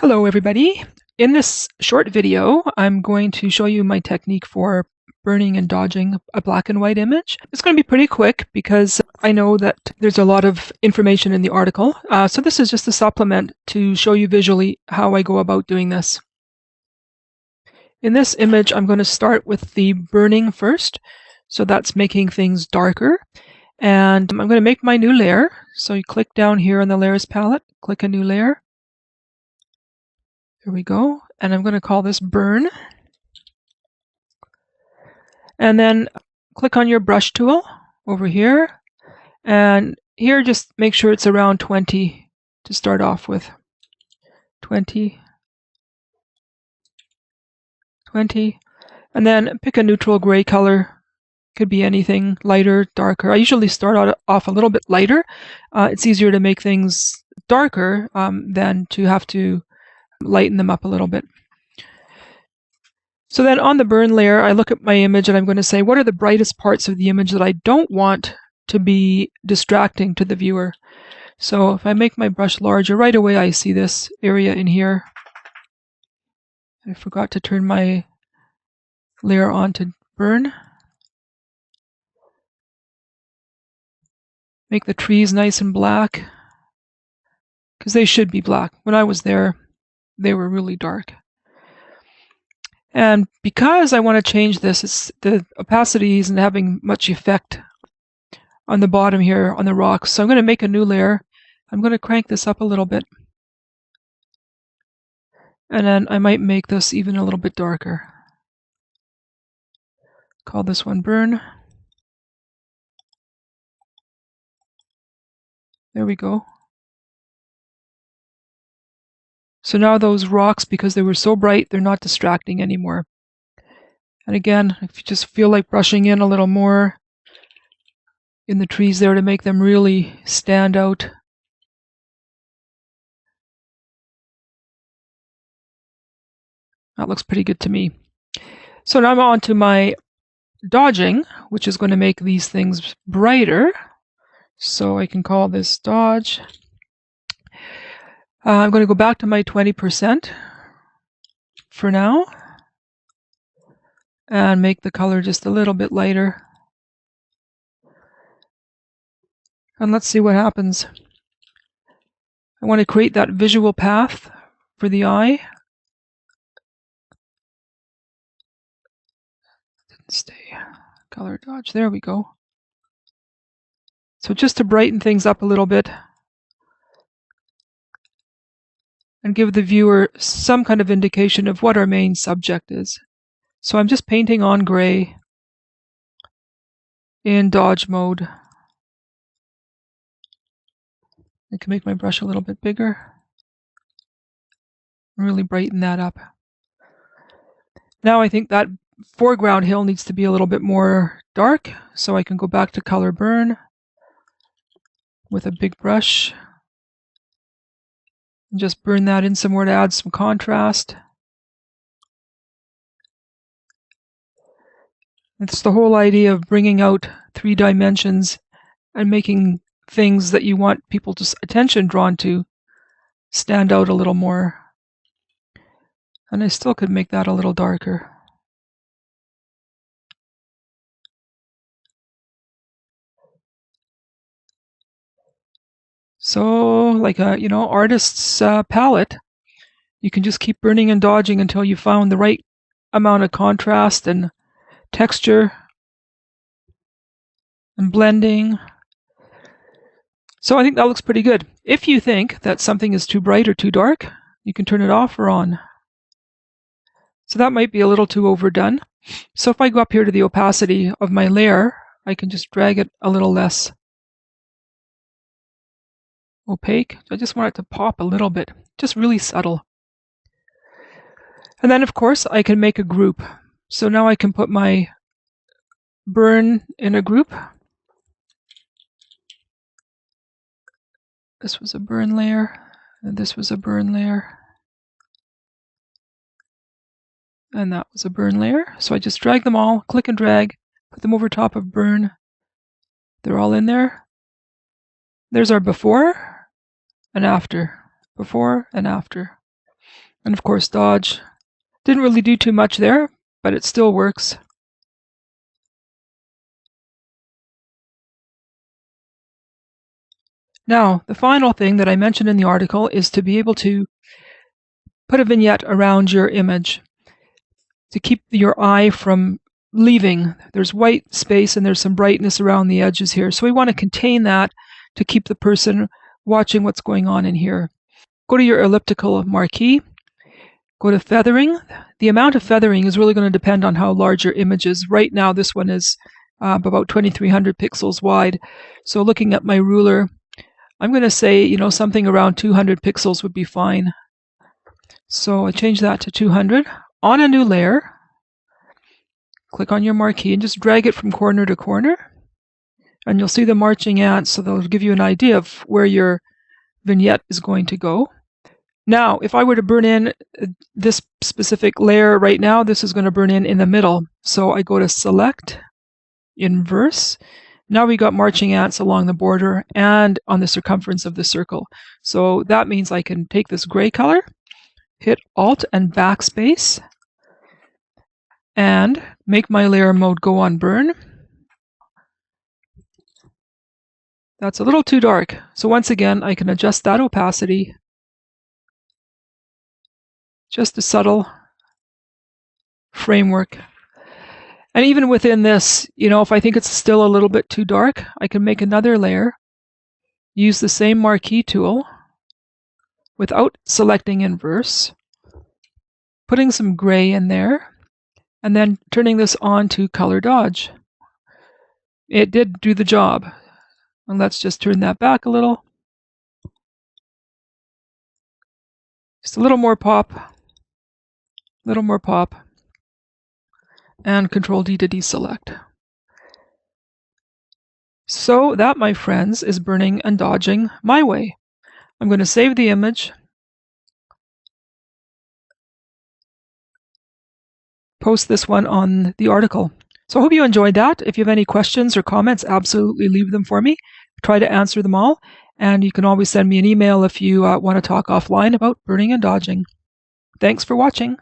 Hello everybody. In this short video, I'm going to show you my technique for burning and dodging a black and white image. It's going to be pretty quick because I know that there's a lot of information in the article. So this is just a supplement to show you visually how I go about doing this. In this image, I'm going to start with the burning first. So that's making things darker. And I'm going to make my new layer. So you click down here on the layers palette, click a new layer. There we go. And I'm going to call this burn. And then click on your brush tool over here. And here just make sure it's around 20 to start off with. 20. And then pick a neutral gray color. Could be anything, lighter, darker. I usually start off a little bit lighter. It's easier to make things darker than to have to lighten them up a little bit. So then on the burn layer, I look at my image and I'm going to say, what are the brightest parts of the image that I don't want to be distracting to the viewer? So if I make my brush larger, right away I see this area in here. I forgot to turn my layer on to burn. Make the trees nice and black, because they should be black. When I was there, they were really dark. And because I want to change this, the opacity isn't having much effect on the bottom here on the rocks. So I'm going to make a new layer. I'm going to crank this up a little bit. And then I might make this even a little bit darker. Call this one burn. There we go. So now those rocks, because they were so bright, they're not distracting anymore. And again, if you just feel like brushing in a little more in the trees there to make them really stand out. That looks pretty good to me. So now I'm on to my dodging, which is going to make these things brighter. So I can call this dodge. I'm going to go back to my 20% for now and make the color just a little bit lighter. And let's see what happens. I want to create that visual path for the eye. Didn't stay. Color dodge. There we go. So just to brighten things up a little bit and give the viewer some kind of indication of what our main subject is. So I'm just painting on gray in dodge mode. I can make my brush a little bit bigger. Really brighten that up. Now I think that foreground hill needs to be a little bit more dark, so I can go back to color burn with a big brush. And just burn that in some more to add some contrast. It's the whole idea of bringing out 3 dimensions and making things that you want people's attention drawn to stand out a little more. And I still could make that a little darker. So like a, artist's palette, you can just keep burning and dodging until you found the right amount of contrast and texture and blending. So I think that looks pretty good. If you think that something is too bright or too dark, you can turn it off or on. So that might be a little too overdone. So if I go up here to the opacity of my layer, I can just drag it a little less opaque. I just want it to pop a little bit, just really subtle. And then of course I can make a group. So now I can put my burn in a group. This was a burn layer, and this was a burn layer. And that was a burn layer. So I just drag them all, click and drag, put them over top of burn. They're all in there. There's our before and after. Before and after. And of course, dodge. Didn't really do too much there, but it still works. Now, the final thing that I mentioned in the article is to be able to put a vignette around your image to keep your eye from leaving. There's white space and there's some brightness around the edges here. So we want to contain that to keep the person watching what's going on in here. Go to your elliptical marquee. Go to feathering. The amount of feathering is really going to depend on how large your image is. Right now, this one is about 2300 pixels wide. So looking at my ruler, I'm going to say, something around 200 pixels would be fine. So I change that to 200. On a new layer, click on your marquee and just drag it from corner to corner. And you'll see the marching ants, so they'll give you an idea of where your vignette is going to go. Now, if I were to burn in this specific layer right now, this is going to burn in the middle. So I go to Select, Inverse. Now we got marching ants along the border and on the circumference of the circle. So that means I can take this gray color, hit Alt and Backspace, and make my layer mode go on burn. That's a little too dark. So once again, I can adjust that opacity. Just a subtle framework. And even within this, if I think it's still a little bit too dark, I can make another layer, use the same marquee tool without selecting inverse, putting some gray in there, and then turning this on to color dodge. It did do the job. And let's just turn that back a little. Just a little more pop. And Control D to deselect. So that, my friends, is burning and dodging my way. I'm going to save the image, post this one on the article. So I hope you enjoyed that. If you have any questions or comments, absolutely leave them for me. Try to answer them all. And you can always send me an email if you want to talk offline about burning and dodging. Thanks for watching.